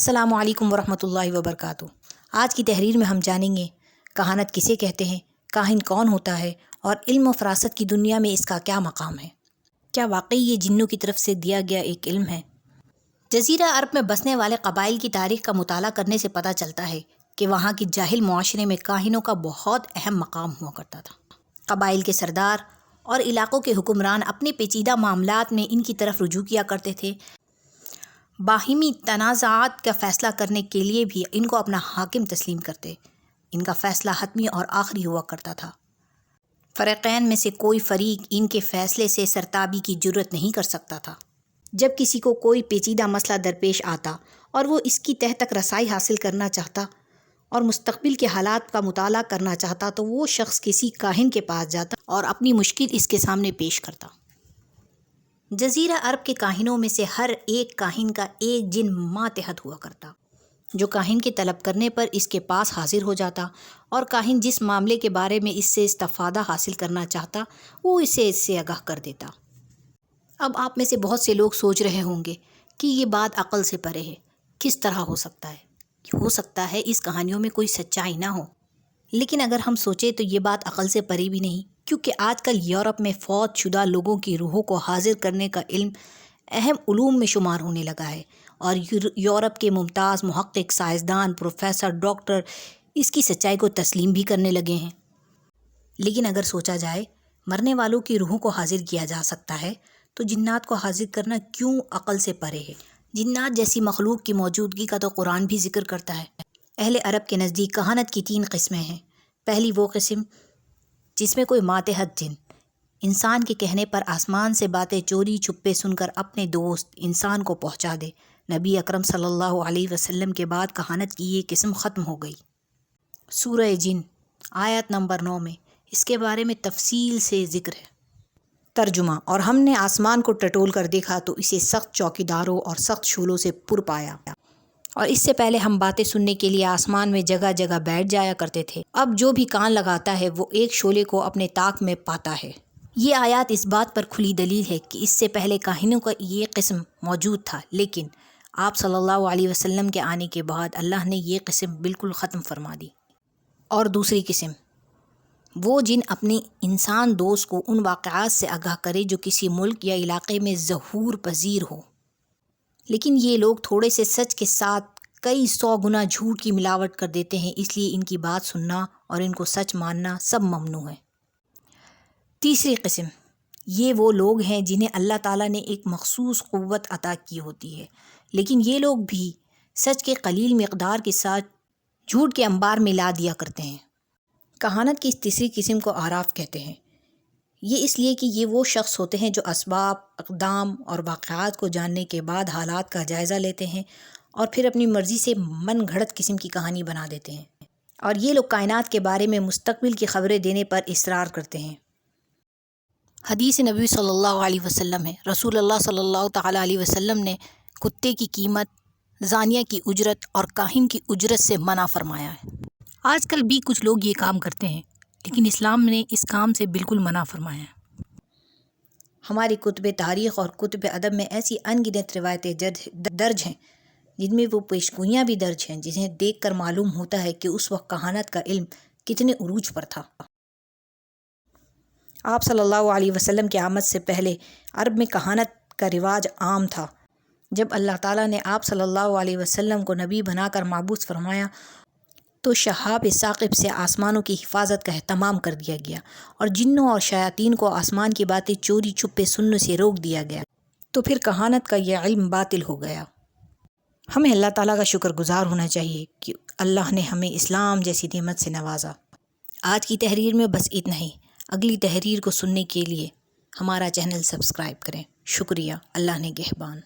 السلام علیکم ورحمۃ اللہ وبرکاتہ۔ آج کی تحریر میں ہم جانیں گے کہانت کسے کہتے ہیں، کاہن کون ہوتا ہے اور علم و فراست کی دنیا میں اس کا کیا مقام ہے۔ کیا واقعی یہ جنوں کی طرف سے دیا گیا ایک علم ہے؟ جزیرہ عرب میں بسنے والے قبائل کی تاریخ کا مطالعہ کرنے سے پتہ چلتا ہے کہ وہاں کی جاہل معاشرے میں کاہنوں کا بہت اہم مقام ہوا کرتا تھا۔ قبائل کے سردار اور علاقوں کے حکمران اپنے پیچیدہ معاملات میں ان کی طرف رجوع کیا کرتے تھے۔ باہمی تنازعات کا فیصلہ کرنے کے لیے بھی ان کو اپنا حاکم تسلیم کرتے۔ ان کا فیصلہ حتمی اور آخری ہوا کرتا تھا۔ فریقین میں سے کوئی فریق ان کے فیصلے سے سرتابی کی جرت نہیں کر سکتا تھا۔ جب کسی کو کوئی پیچیدہ مسئلہ درپیش آتا اور وہ اس کی تہ تک رسائی حاصل کرنا چاہتا اور مستقبل کے حالات کا مطالعہ کرنا چاہتا تو وہ شخص کسی کاہن کے پاس جاتا اور اپنی مشکل اس کے سامنے پیش کرتا۔ جزیرہ عرب کے کاہنوں میں سے ہر ایک کاہن کا ایک جن ماتحت ہوا کرتا، جو کاہن کے طلب کرنے پر اس کے پاس حاضر ہو جاتا، اور کاہن جس معاملے کے بارے میں اس سے استفادہ حاصل کرنا چاہتا وہ اس سے آگاہ کر دیتا۔ اب آپ میں سے بہت سے لوگ سوچ رہے ہوں گے کہ یہ بات عقل سے پرے ہے، کس طرح ہو سکتا ہے؟ ہو سکتا ہے اس کہانیوں میں کوئی سچائی نہ ہو، لیکن اگر ہم سوچیں تو یہ بات عقل سے پرے بھی نہیں، کیونکہ آج کل یورپ میں فوت شدہ لوگوں کی روحوں کو حاضر کرنے کا علم اہم علوم میں شمار ہونے لگا ہے، اور یورپ کے ممتاز محقق، سائنسدان، پروفیسر، ڈاکٹر اس کی سچائی کو تسلیم بھی کرنے لگے ہیں۔ لیکن اگر سوچا جائے مرنے والوں کی روحوں کو حاضر کیا جا سکتا ہے تو جنات کو حاضر کرنا کیوں عقل سے پرے ہے؟ جنات جیسی مخلوق کی موجودگی کا تو قرآن بھی ذکر کرتا ہے۔ اہل عرب کے نزدیک کہانت کی 3 قسمیں ہیں۔ پہلی وہ قسم جس میں کوئی ماتحت جن انسان کے کہنے پر آسمان سے باتیں چوری چھپے سن کر اپنے دوست انسان کو پہنچا دے۔ نبی اکرم صلی اللہ علیہ وسلم کے بعد کہانت کی یہ قسم ختم ہو گئی۔ سورہ جن آیت نمبر 9 میں اس کے بارے میں تفصیل سے ذکر ہے۔ ترجمہ: اور ہم نے آسمان کو ٹٹول کر دیکھا تو اسے سخت چوکیداروں اور سخت شعلوں سے پر پایا، اور اس سے پہلے ہم باتیں سننے کے لیے آسمان میں جگہ جگہ بیٹھ جایا کرتے تھے، اب جو بھی کان لگاتا ہے وہ ایک شعلے کو اپنے طاق میں پاتا ہے۔ یہ آیات اس بات پر کھلی دلیل ہے کہ اس سے پہلے کاہنوں کا یہ قسم موجود تھا، لیکن آپ صلی اللہ علیہ وسلم کے آنے کے بعد اللہ نے یہ قسم بالکل ختم فرما دی۔ اور دوسری قسم وہ جن اپنے انسان دوست کو ان واقعات سے آگاہ کرے جو کسی ملک یا علاقے میں ظہور پذیر ہو، لیکن یہ لوگ تھوڑے سے سچ کے ساتھ کئی 100 گنا جھوٹ کی ملاوٹ کر دیتے ہیں، اس لیے ان کی بات سننا اور ان کو سچ ماننا سب ممنوع ہے۔ تیسری قسم یہ وہ لوگ ہیں جنہیں اللہ تعالیٰ نے ایک مخصوص قوت عطا کی ہوتی ہے، لیکن یہ لوگ بھی سچ کے قلیل مقدار کے ساتھ جھوٹ کے انبار میں لا دیا کرتے ہیں۔ کہانت کی اس تیسری قسم کو اعراف کہتے ہیں۔ یہ اس لیے کہ یہ وہ شخص ہوتے ہیں جو اسباب، اقدام اور واقعات کو جاننے کے بعد حالات کا جائزہ لیتے ہیں اور پھر اپنی مرضی سے من گھڑت قسم کی کہانی بنا دیتے ہیں، اور یہ لوگ کائنات کے بارے میں مستقبل کی خبریں دینے پر اصرار کرتے ہیں۔ حدیث نبی صلی اللہ علیہ وسلم ہے، رسول اللہ صلی اللہ تعالیٰ علیہ وسلم نے کتے کی قیمت، زانیہ کی اجرت اور کاہن کی اجرت سے منع فرمایا ہے۔ آج کل بھی کچھ لوگ یہ کام کرتے ہیں، لیکن اسلام نے اس کام سے بالکل منع فرمایا ہے۔ ہماری کتب تاریخ اور کتب ادب میں ایسی ان گنت روایتیں درج ہیں جن میں وہ پیشگوئیاں بھی درج ہیں جنہیں دیکھ کر معلوم ہوتا ہے کہ اس وقت کہانت کا علم کتنے عروج پر تھا۔ آپ صلی اللہ علیہ وسلم کی آمد سے پہلے عرب میں کہانت کا رواج عام تھا۔ جب اللہ تعالیٰ نے آپ صلی اللہ علیہ وسلم کو نبی بنا کر مبعوث فرمایا تو شہاب ثاقب سے آسمانوں کی حفاظت کا اہتمام کر دیا گیا اور جنوں اور شیاطین کو آسمان کی باتیں چوری چھپے سننے سے روک دیا گیا، تو پھر کہانت کا یہ علم باطل ہو گیا۔ ہمیں اللہ تعالیٰ کا شکر گزار ہونا چاہیے کہ اللہ نے ہمیں اسلام جیسی نعمت سے نوازا۔ آج کی تحریر میں بس اتنا ہی۔ اگلی تحریر کو سننے کے لیے ہمارا چینل سبسکرائب کریں۔ شکریہ۔ اللہ نگہبان۔